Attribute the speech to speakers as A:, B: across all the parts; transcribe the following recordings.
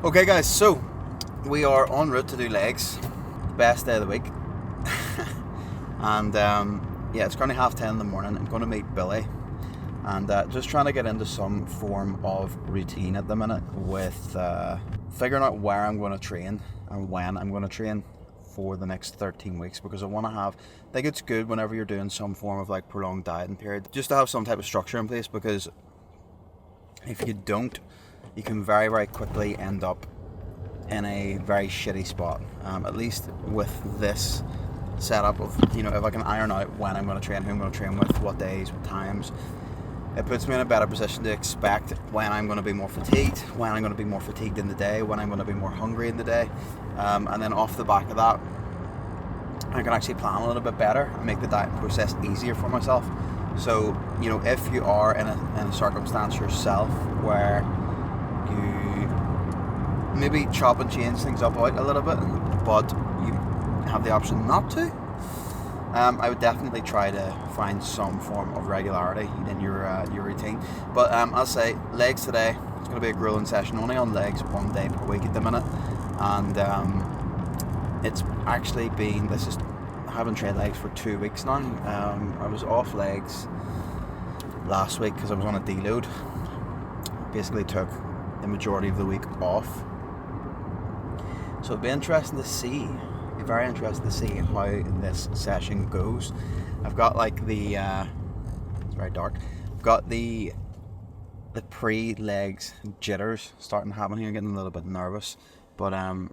A: Okay guys, so we are en route to do legs, best day of the week. And yeah, it's currently 10:30 in the morning. I'm going to meet Billy and just trying to get into some form of routine at the minute with figuring out where I'm going to train and when I'm going to train for the next 13 weeks, because I think it's good whenever you're doing some form of like prolonged dieting period just to have some type of structure in place, because if you don't, you can very, very quickly end up in a very shitty spot. At least with this setup of, if I can iron out when I'm going to train, who I'm going to train with, what days, what times, it puts me in a better position to expect when I'm going to be more fatigued, when I'm going to be more fatigued in the day, when I'm going to be more hungry in the day. And then off the back of that, I can actually plan a little bit better and make the diet process easier for myself. So, if you are in a circumstance yourself where you maybe chop and change things up out a little bit, but you have the option not to, I would definitely try to find some form of regularity in your routine. But I'll say legs today, it's going to be a grueling session, only on legs 1 day per week at the minute. And it's actually been, I haven't trained legs for 2 weeks now. I was off legs last week because I was on a deload. Basically took the majority of the week off. So it'll be interesting to see, very interesting to see how this session goes. I've got like it's very dark. I've got the pre-legs jitters starting to happen here. I'm getting a little bit nervous, but I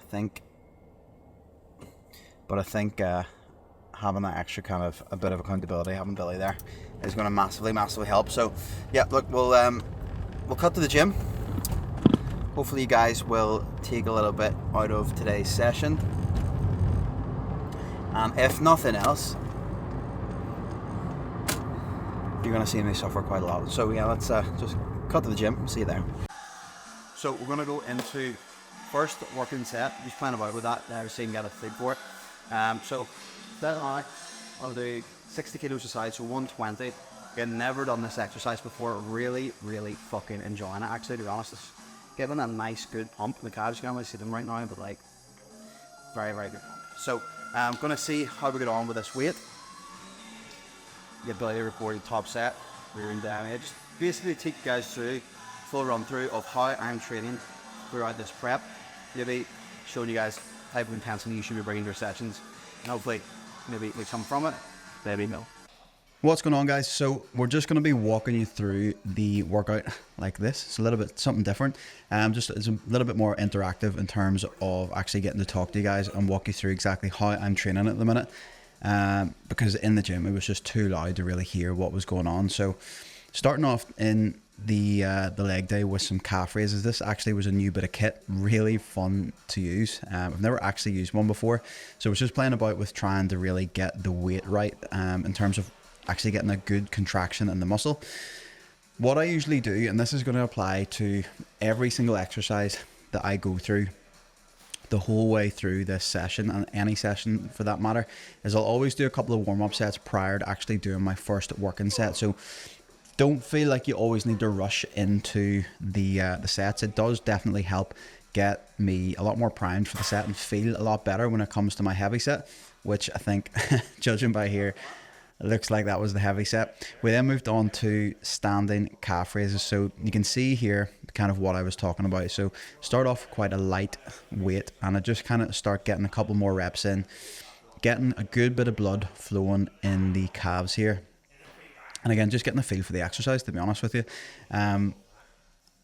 A: think having that extra kind of a bit of accountability, having Billy there, is going to massively help. So yeah, look, we'll cut to the gym. Hopefully you guys will take a little bit out of today's session, and if nothing else, you're going to see me suffer quite a lot. So yeah, let's just cut to the gym. See you there. So we're going to go into first working set. Just playing about with that. I was saying get a fig for it. So then I'll do 60 kilos aside, so 120. Again, never done this exercise before. Really fucking enjoying it. Actually, to be honest, it's giving a nice good pump. The calves, you can't really see them right now, but like very good pump. So I'm gonna see how we get on with this weight. The ability to record the top set, rear and damage. Basically take you guys through full run through of how I'm training throughout this prep. Maybe showing you guys type of intensity you should be bringing to your sessions, and hopefully maybe some from it, maybe no. What's going on, guys? So we're just going to be walking you through the workout like this. It's a little bit something different. Just it's a little bit more interactive in terms of actually getting to talk to you guys and walk you through exactly how I'm training at the minute. Because in the gym it was just too loud to really hear what was going on. So starting off in the leg day with some calf raises. This actually was a new bit of kit, really fun to use. I've never actually used one before, so I was just playing about with trying to really get the weight right in terms of actually getting a good contraction in the muscle. What I usually do, and this is going to apply to every single exercise that I go through the whole way through this session, and any session for that matter, is I'll always do a couple of warm-up sets prior to actually doing my first working set. So don't feel like you always need to rush into the sets. It does definitely help get me a lot more primed for the set and feel a lot better when it comes to my heavy set, which I think, judging by here, it looks like that was the heavy set. We then moved on to standing calf raises. So you can see here kind of what I was talking about. So start off quite a light weight, and I just kind of start getting a couple more reps in, getting a good bit of blood flowing in the calves here. And again, just getting a feel for the exercise, to be honest with you.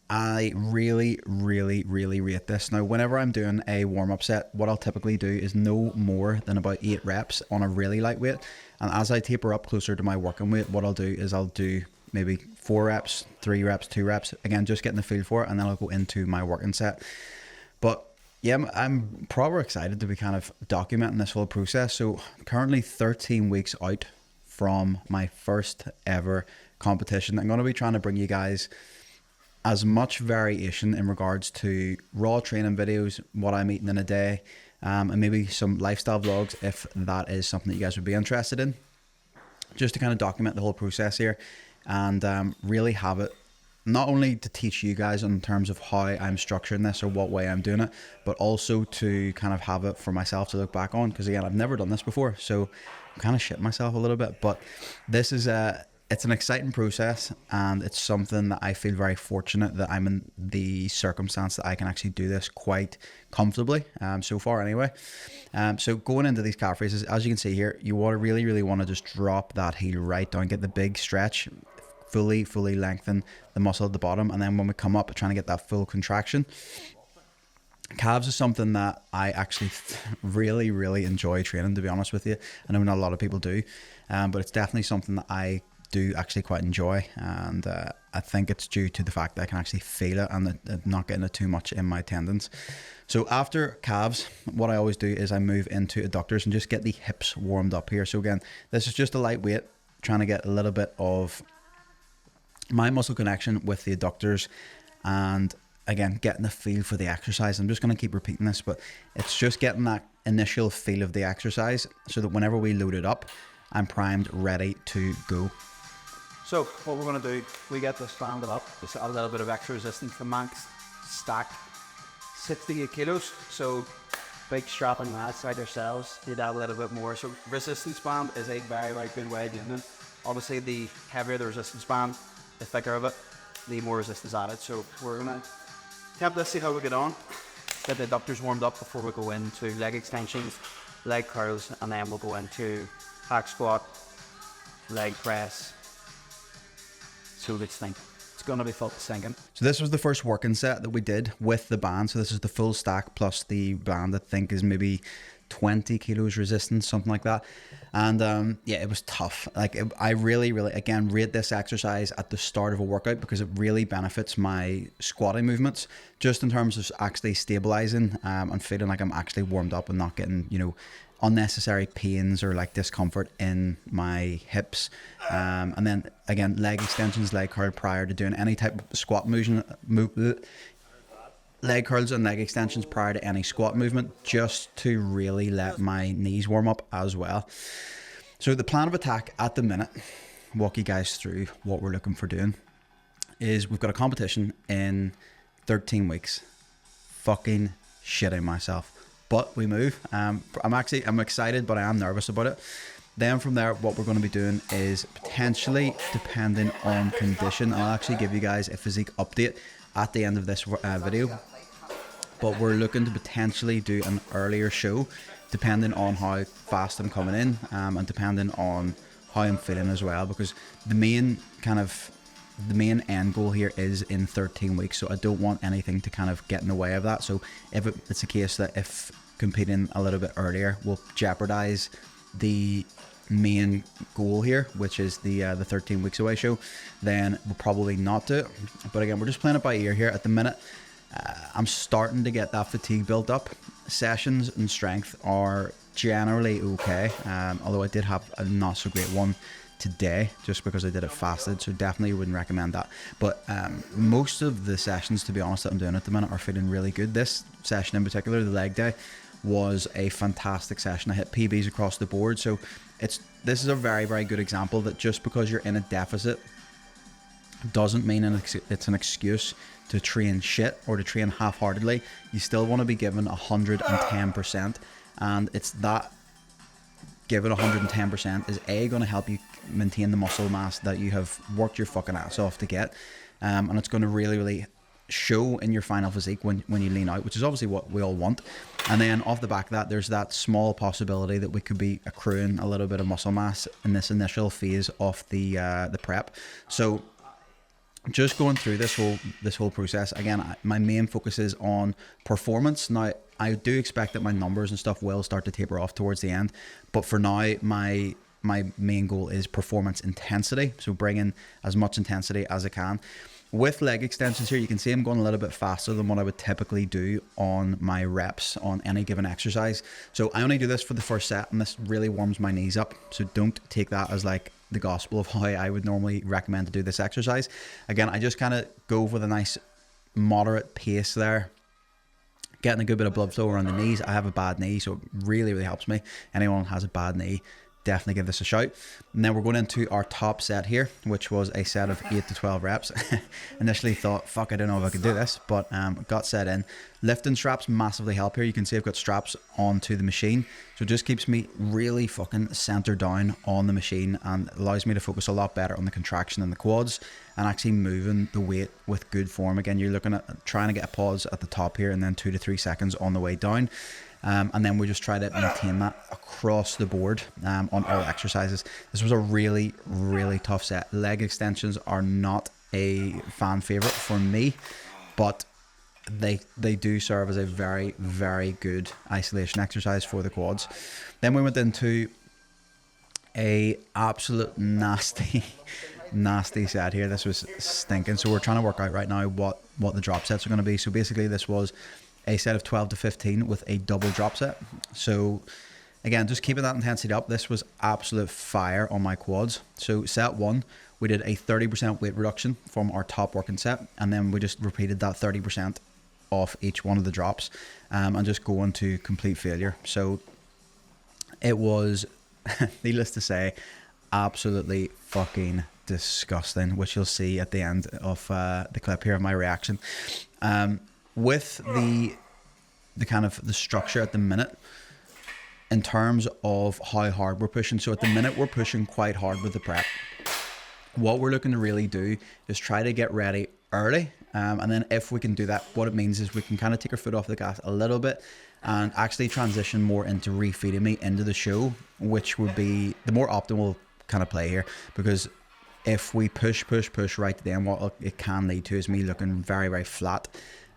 A: I really rate this. Now, whenever I'm doing a warm-up set, what I'll typically do is no more than about 8 reps on a really light weight. And as I taper up closer to my working weight, what I'll do is I'll do maybe 4 reps, 3 reps, 2 reps. Again, just getting the feel for it, and then I'll go into my working set. But yeah, I'm proper excited to be kind of documenting this whole process. So currently 13 weeks out from my first ever competition. I'm going to be trying to bring you guys as much variation in regards to raw training videos, what I'm eating in a day, and maybe some lifestyle vlogs if that is something that you guys would be interested in, just to kind of document the whole process here and really have it
B: not only to teach you guys in terms of how I'm structuring this or what way I'm doing it, but also to kind of have it for myself to look back on, because again, I've never done this before, so I'm kind of shitting myself a little bit. But this is it's an exciting process, and it's something that I feel very fortunate that I'm in the circumstance that I can actually do this quite comfortably, so far anyway. So going into these calf raises, as you can see here, you want to really want to just drop that heel right down, get the big stretch, fully lengthen the muscle at the bottom, and then when we come up, trying to get that full contraction. Calves is something that I actually really enjoy training, to be honest with you. I know not a lot of people do, but it's definitely something that I do actually quite enjoy, and I think it's due to the fact that I can actually feel it and not getting it too much in my tendons. So after calves, what I always do is I move into adductors and just get the hips warmed up here. So again, this is just a light weight, trying to get a little bit of my muscle connection with the adductors, and again, getting the feel for the exercise. I'm just going to keep repeating this, but it's just getting that initial feel of the exercise so that whenever we load it up, I'm primed, ready to go.
A: So what we're going to do, we get this rounded up, just a little bit of extra resistance. The max stack 68 kilos, so big strapping lads like ourselves need add a little bit more. So resistance band is a very good way of doing it. Obviously, the heavier the resistance band, the thicker of it, the more resistance added. So we're going to attempt this, see how we get on. Get the adductors warmed up before we go into leg extensions, leg curls, and then we'll go into hack squat, leg press. So let's think. It's going to be full sinking.
B: So this was the first working set that we did with the band. So this is the full stack plus the band. I think is maybe 20 kilos resistance, something like that. And yeah, it was tough. Like I really again rate this exercise at the start of a workout, because it really benefits my squatting movements, just in terms of actually stabilizing and feeling like I'm actually warmed up and not getting, you know, unnecessary pains or like discomfort in my hips. And then again, leg extensions, leg curl prior to doing any type of squat leg curls and leg extensions prior to any squat movement, just to really let my knees warm up as well. So the plan of attack at the minute, walk you guys through what we're looking for doing, is we've got a competition in 13 weeks. Fucking shitting myself, but we move. I'm excited, but I am nervous about it. Then from there, what we're going to be doing is potentially, depending on condition, I'll actually give you guys a physique update at the end of this video, but we're looking to potentially do an earlier show depending on how fast I'm coming in, and depending on how I'm feeling as well, because the main end goal here is in 13 weeks, so I don't want anything to kind of get in the way of that. So if it's a case that if competing a little bit earlier will jeopardize the main goal here, which is the 13 weeks away show, then we'll probably not do it. But again, we're just playing it by ear here at the minute. I'm starting to get that fatigue built up. Sessions and strength are generally okay, although I did have a not so great one today just because I did it fasted, so definitely wouldn't recommend that. But most of the sessions, to be honest, that I'm doing at the minute are feeling really good. This session in particular, the leg day, was a fantastic session. I hit PBs across the board. So this is a very good example that just because you're in a deficit doesn't mean it's an excuse to train shit or to train half-heartedly. You still want to be given 110%, and it's that given 110% is going to help you maintain the muscle mass that you have worked your fucking ass off to get, and it's going to really show in your final physique when you lean out, which is obviously what we all want. And then off the back of that, there's that small possibility that we could be accruing a little bit of muscle mass in this initial phase of the prep. So just going through this whole process, again, my main focus is on performance. Now, I do expect that my numbers and stuff will start to taper off towards the end, but for now, my main goal is performance intensity. So bring in as much intensity as I can. With leg extensions here, you can see I'm going a little bit faster than what I would typically do on my reps on any given exercise. So I only do this for the first set, and this really warms my knees up. So don't take that as like the gospel of how I would normally recommend to do this exercise. Again, I just kind of go with a nice moderate pace there, getting a good bit of blood flow around the knees. I have a bad knee, so it really helps me. Anyone who has a bad knee, definitely give this a shout. And then we're going into our top set here, which was a set of 8 to 12 reps. Initially thought, fuck, I don't know if I could do this, but got set in. Lifting straps massively help here. You can see I've got straps onto the machine, so it just keeps me really fucking centered down on the machine and allows me to focus a lot better on the contraction in the quads and actually moving the weight with good form. Again, you're looking at trying to get a pause at the top here and then 2 to 3 seconds on the way down. And then we just try to maintain that across the board on all exercises. This was a really, really tough set. Leg extensions are not a fan favorite for me, but they do serve as a very, very good isolation exercise for the quads. Then we went into a absolute nasty set here. This was stinking. So we're trying to work out right now what the drop sets are going to be. So basically this was a set of 12 to 15 with a double drop set. So again, just keeping that intensity up. This was absolute fire on my quads. So set 1, we did a 30% weight reduction from our top working set, and then we just repeated that 30% off each one of the drops, and just going to complete failure. So it was, needless to say, absolutely fucking disgusting, which you'll see at the end of the clip here of my reaction. With the kind of the structure at the minute in terms of how hard we're pushing. So at the minute we're pushing quite hard with the prep. What we're looking to really do is try to get ready early, and then if we can do that, what it means is we can kind of take our foot off the gas a little bit and actually transition more into refeeding me into the show, which would be the more optimal kind of play here. Because if we push right to the end, what it can lead to is me looking very, very flat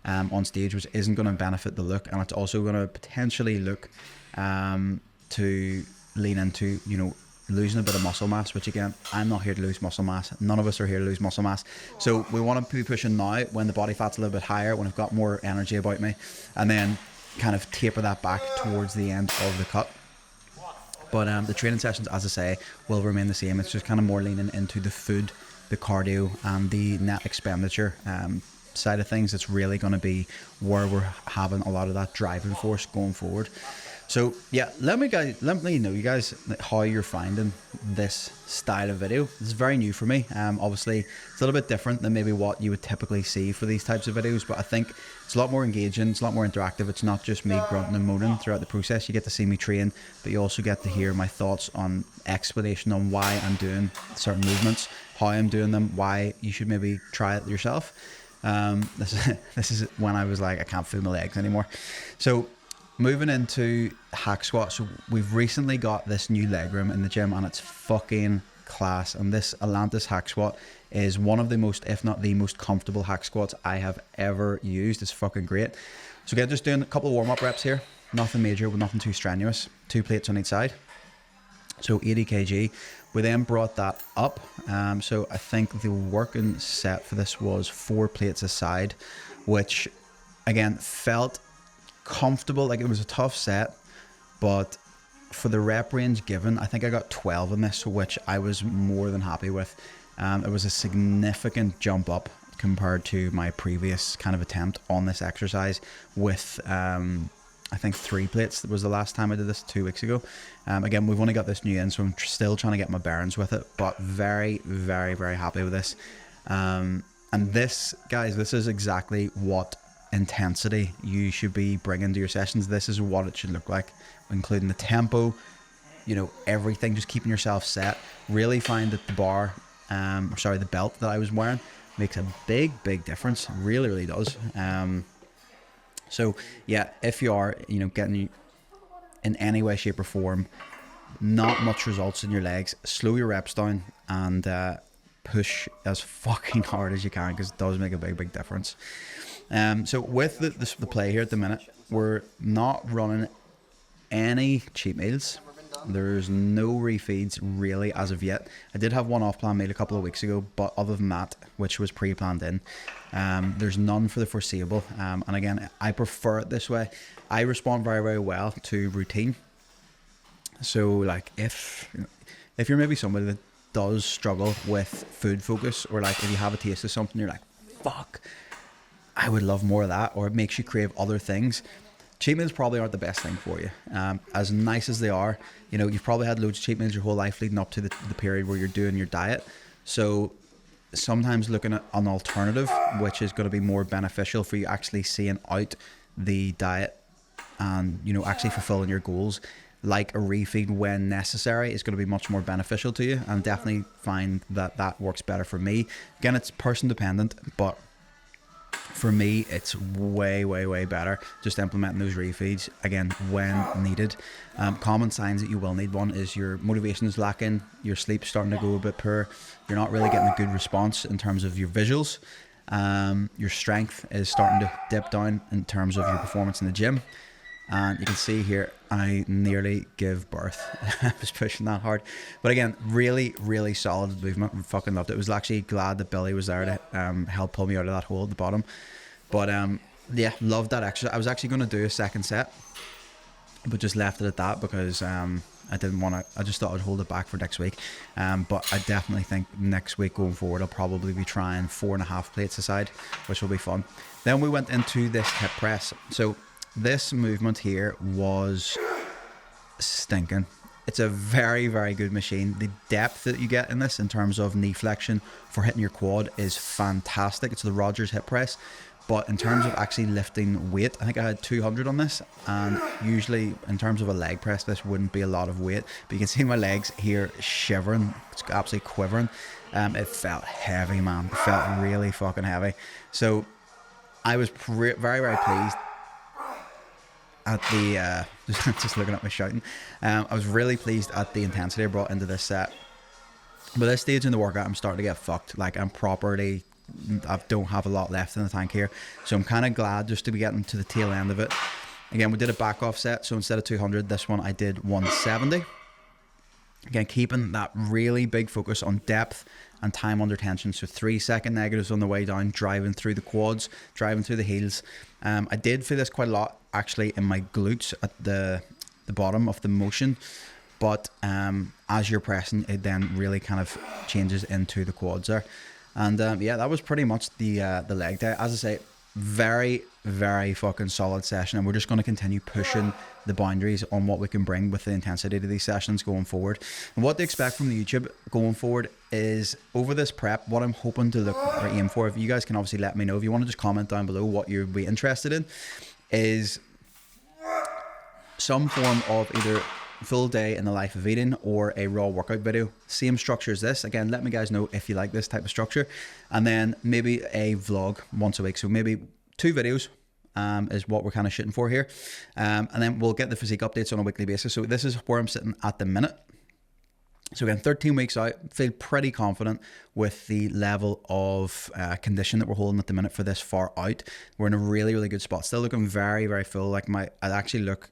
B: on stage, which isn't going to benefit the look, and it's also going to potentially look to lean into, you know, losing a bit of muscle mass, which again, I'm not here to lose muscle mass. None of us are here to lose muscle mass. So we want to be pushing now when the body fat's a little bit higher, when I've got more energy about me, and then kind of taper that back towards the end of the cut. But the training sessions, as I say, will remain the same. It's just kind of more leaning into the food, the cardio, and the net expenditure side of things. It's really going to be where we're having a lot of that driving force going forward. So yeah, let me know, you guys, how you're finding this style of video. This is very new for me. Obviously it's a little bit different than maybe what you would typically see for these types of videos, but I think it's a lot more engaging, it's a lot more interactive. It's not just me grunting and moaning throughout the process. You get to see me train, but you also get to hear my thoughts on explanation on why I'm doing certain movements, how I'm doing them, why you should maybe try it yourself. This is when I was like, I can't feel my legs anymore. So moving into hack squat. So we've recently got this new leg room in the gym, and it's fucking class. And this Atlantis hack squat is one of the most, if not the most comfortable hack squats I have ever used. It's fucking great. So again, just doing a couple of warm-up reps here. Nothing major, nothing too strenuous. 2 plates on each side. So 80 kg. We then brought that up. So I think the working set for this was 4 plates a side, which again felt comfortable. Like, it was a tough set, but for the rep range given, I think I got 12 in this, which I was more than happy with. It was a significant jump up compared to my previous kind of attempt on this exercise with I think 3 plates. That was the last time I did this 2 weeks ago. Again, we've only got this new in, so I'm still trying to get my bearings with it, but very, very, very happy with this. And this, guys, this is exactly what intensity you should be bringing to your sessions. This is what it should look like, including the tempo, you know, everything, just keeping yourself set. Really find that the bar, the belt that I was wearing makes a big difference. It really, really does. So yeah, if you are, you know, getting in any way, shape or form not much results in your legs, slow your reps down and push as fucking hard as you can, because it does make a big difference. So with the play here at the minute, we're not running any cheat meals. There's no refeeds really as of yet. I did have one off-plan meal a couple of weeks ago, but other than that, which was pre-planned in, there's none for the foreseeable. And again, I prefer it this way. I respond very, very well to routine. So like if you're maybe somebody that does struggle with food focus, or like if you have a taste of something, you're like, fuck, I would love more of that, or it makes you crave other things, cheat meals probably aren't the best thing for you. As nice as they are, you know, you've probably had loads of cheat meals your whole life leading up to the period where you're doing your diet. So sometimes looking at an alternative, which is going to be more beneficial for you actually seeing out the diet and, you know, actually fulfilling your goals, like a refeed when necessary, is going to be much more beneficial to you, and definitely find that that works better for me. Again, it's person dependent, but for me it's way better just implementing those refeeds again when needed. Common signs that you will need one is your motivation is lacking, your sleep's starting to go a bit poor, you're not really getting a good response in terms of your visuals, your strength is starting to dip down in terms of your performance in the gym. And you can see here, I nearly give birth. I was pushing that hard. But again, really solid movement. I fucking loved it. I was actually glad that Billy was there to help pull me out of that hole at the bottom. But yeah, loved that exercise. I was actually going to do a second set, but just left it at that because I didn't want to. I just thought I'd hold it back for next week. But I definitely think next week going forward, I'll probably be trying 4.5 plates aside, which will be fun. Then we went into this hip press. So this movement here was stinking. It's a very good machine. The depth that you get in this in terms of knee flexion for hitting your quad is fantastic. It's the Rogers hip press, but in terms of actually lifting weight, I think I had 200 on this, and usually in terms of a leg press this wouldn't be a lot of weight, but you can see my legs here shivering. It's absolutely quivering. It felt heavy, man. It felt really fucking heavy. So I was very pleased at the just looking at me shouting. I was really pleased at the intensity I brought into this set. But this stage in the workout, I'm starting to get fucked. Like I don't have a lot left in the tank here, so I'm kind of glad just to be getting to the tail end of it. Again, we did a back off set, so instead of 200, this one I did 170. Again, keeping that really big focus on depth and time under tension. So 3-second negatives on the way down, driving through the quads, driving through the heels. I did feel this quite a lot actually in my glutes at the bottom of the motion, but as you're pressing, it then really kind of changes into the quads there. And yeah, that was pretty much the leg day. As I say, very fucking solid session, and we're just going to continue pushing the boundaries on what we can bring with the intensity to these sessions going forward. And what to expect from the YouTube going forward is, over this prep, what I'm hoping to look or aim for, if you guys can obviously let me know, if you want to just comment down below what you'd be interested in, is some form of either full day in the life of eating or a raw workout video. Same structure as this. Again, let me guys know if you like this type of structure. And then maybe a vlog once a week. So maybe 2 videos is what we're kind of shooting for here. And then we'll get the physique updates on a weekly basis. So this is where I'm sitting at the minute. So again, 13 weeks out, feel pretty confident with the level of condition that we're holding at the minute for this far out. We're in a really good spot. Still looking very full. Like I actually look,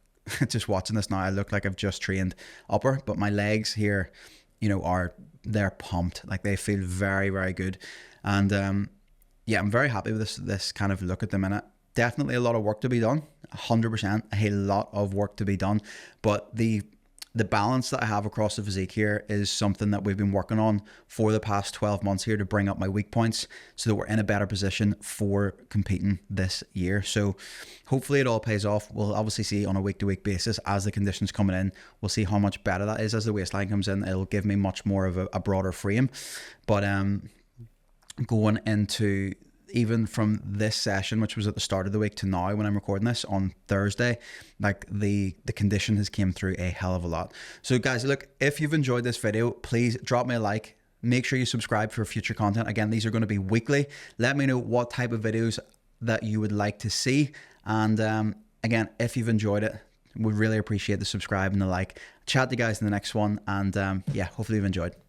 B: just watching this now, I look like I've just trained upper, but my legs here, you know, they're pumped. Like they feel very good. And yeah, I'm very happy with this kind of look at the minute. Definitely a lot of work to be done, 100%, a lot of work to be done, but the balance that I have across the physique here is something that we've been working on for the past 12 months here to bring up my weak points so that we're in a better position for competing this year. So hopefully it all pays off. We'll obviously see on a week-to-week basis as the conditions coming in. We'll see how much better that is as the waistline comes in. It'll give me much more of a broader frame. But going into even from this session, which was at the start of the week, to now when I'm recording this on Thursday, like the condition has came through a hell of a lot. So guys, look, if you've enjoyed this video, please drop me a like. Make sure you subscribe for future content. Again, these are going to be weekly. Let me know what type of videos that you would like to see. And again, if you've enjoyed it, would really appreciate the subscribe and the like. Chat to you guys in the next one. And yeah, hopefully you've enjoyed.